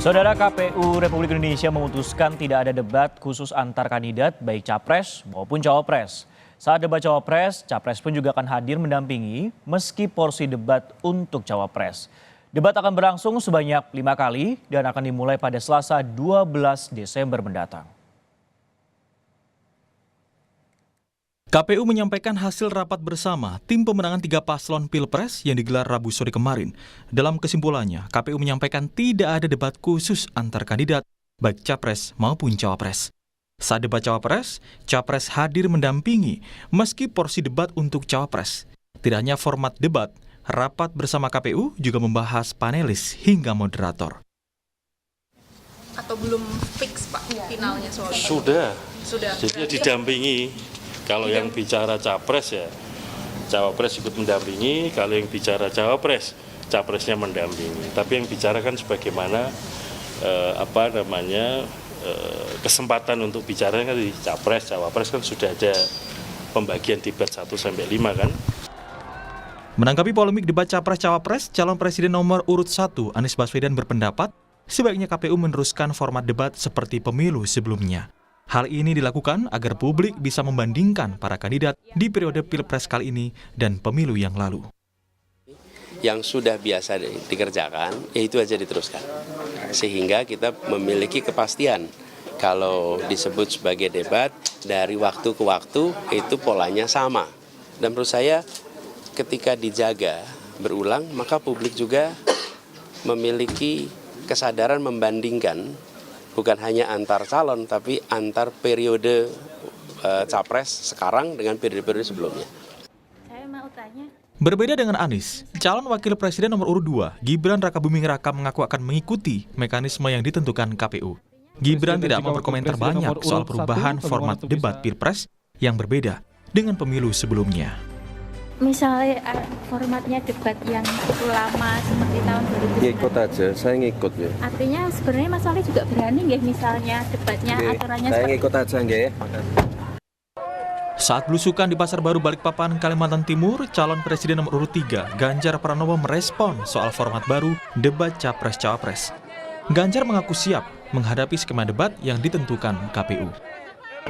Saudara, KPU Republik Indonesia memutuskan tidak ada debat khusus antar kandidat baik capres maupun cawapres. Saat debat cawapres, capres pun juga akan hadir mendampingi meski porsi debat untuk cawapres. Debat akan berlangsung sebanyak 5 kali dan akan dimulai pada Selasa 12 Desember mendatang. KPU menyampaikan hasil rapat bersama tim pemenangan 3 paslon Pilpres yang digelar Rabu sore kemarin. Dalam kesimpulannya, KPU menyampaikan tidak ada debat khusus antar kandidat, baik capres maupun cawapres. Saat debat cawapres, capres hadir mendampingi meski porsi debat untuk cawapres. Tidak hanya format debat, rapat bersama KPU juga membahas panelis hingga moderator. Atau belum fix Pak finalnya soal itu? Sudah. Jadi didampingi. Kalau yang bicara capres ya, cawapres ikut mendampingi. Kalau yang bicara cawapres, capresnya mendampingi. Tapi yang bicara kan sebagaimana kesempatan untuk bicara kan di capres, cawapres kan sudah ada pembagian debat 1-5 kan. Menanggapi polemik debat capres-cawapres, calon presiden nomor urut 1 Anies Baswedan berpendapat sebaiknya KPU meneruskan format debat seperti pemilu sebelumnya. Hal ini dilakukan agar publik bisa membandingkan para kandidat di periode Pilpres kali ini dan pemilu yang lalu. Yang sudah biasa dikerjakan, ya itu aja diteruskan. Sehingga kita memiliki kepastian kalau disebut sebagai debat dari waktu ke waktu itu polanya sama. Dan menurut saya ketika dijaga berulang, maka publik juga memiliki kesadaran membandingkan bukan hanya antar calon, tapi antar periode capres sekarang dengan periode-periode sebelumnya. Saya mau tanya. Berbeda dengan Anies, calon wakil presiden nomor urut 2, Gibran Rakabuming Raka mengaku akan mengikuti mekanisme yang ditentukan KPU. Gibran tidak mau berkomentar banyak soal perubahan format debat Pilpres yang berbeda dengan pemilu sebelumnya. Misalnya formatnya debat yang lama seperti tahun 2019. Ngikut aja, saya ngikut ya. Artinya sebenarnya Mas Wali juga berani nggih misalnya debatnya aturannya saya seperti ngikut aja nggih. Saat belusukan di Pasar Baru Balikpapan, Kalimantan Timur, calon presiden nomor urut 3, Ganjar Pranowo merespon soal format baru debat capres-cawapres. Ganjar mengaku siap menghadapi skema debat yang ditentukan KPU.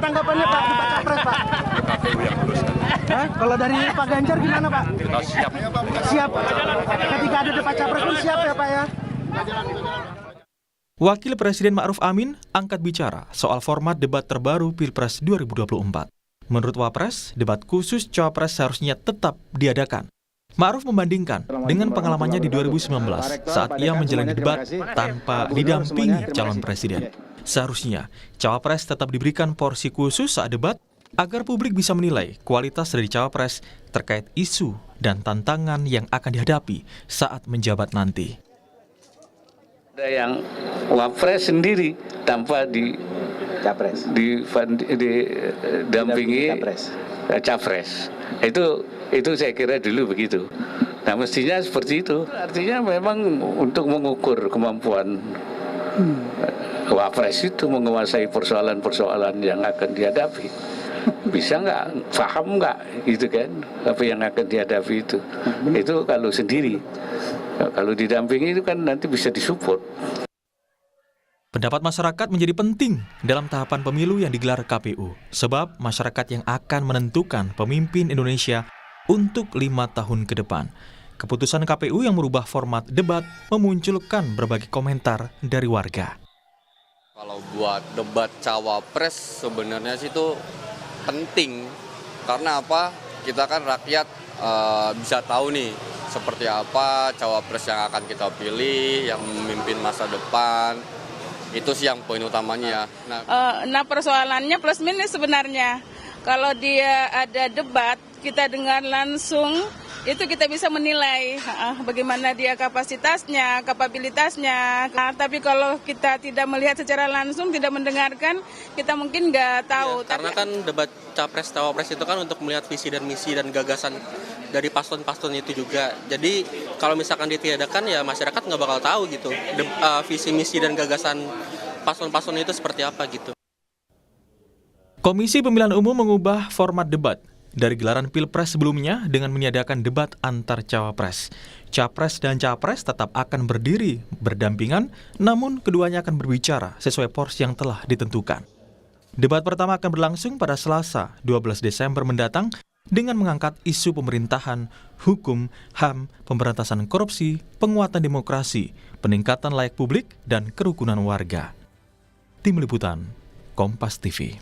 Tanggapannya Pak, debat capres Pak? KPU yang meneruskan. Kalau dari Pak Ganjar gimana Pak? Kita siap. Siap. Ketika ada debat capres pun siap ya Pak ya? Wakil Presiden Ma'ruf Amin angkat bicara soal format debat terbaru Pilpres 2024. Menurut Wapres, debat khusus Cawapres seharusnya tetap diadakan. Ma'ruf membandingkan dengan pengalamannya di 2019 saat ia menjalani debat tanpa didampingi calon presiden. Seharusnya, Cawapres tetap diberikan porsi khusus saat debat agar publik bisa menilai kualitas dari Cawapres terkait isu dan tantangan yang akan dihadapi saat menjabat nanti. Ada yang Wapres sendiri tanpa didampingi Capres. Itu saya kira dulu begitu. Nah mestinya seperti itu. Artinya memang untuk mengukur kemampuan Wapres itu menguasai persoalan-persoalan yang akan dihadapi. Bisa nggak, paham nggak gitu kan, apa yang akan dihadapi itu. Itu kalau sendiri. Kalau didampingi itu kan nanti bisa disupport. Pendapat masyarakat menjadi penting dalam tahapan pemilu yang digelar KPU. Sebab masyarakat yang akan menentukan pemimpin Indonesia untuk 5 tahun ke depan. Keputusan KPU yang merubah format debat memunculkan berbagai komentar dari warga. Kalau buat debat cawapres sebenarnya sih itu penting. Karena apa? Kita kan rakyat bisa tahu nih seperti apa cawapres yang akan kita pilih, yang memimpin masa depan. Itu sih yang poin utamanya. Nah persoalannya plus minus sebenarnya. Kalau dia ada debat, kita dengar langsung, itu kita bisa menilai bagaimana dia kapasitasnya, kapabilitasnya. Tapi kalau kita tidak melihat secara langsung, tidak mendengarkan, kita mungkin nggak tahu. Ya, karena kan debat capres-cawapres itu kan untuk melihat visi dan misi dan gagasan dari paslon-paslon itu juga. Jadi kalau misalkan ditiadakan ya masyarakat nggak bakal tahu gitu visi misi dan gagasan paslon-paslon itu seperti apa gitu. Komisi Pemilihan Umum mengubah format debat dari gelaran Pilpres sebelumnya dengan meniadakan debat antar cawapres. Capres dan capres tetap akan berdiri berdampingan, namun keduanya akan berbicara sesuai porsi yang telah ditentukan. Debat pertama akan berlangsung pada Selasa, 12 Desember mendatang dengan mengangkat isu pemerintahan, hukum, HAM, pemberantasan korupsi, penguatan demokrasi, peningkatan layak publik, dan kerukunan warga. Tim Liputan, Kompas TV.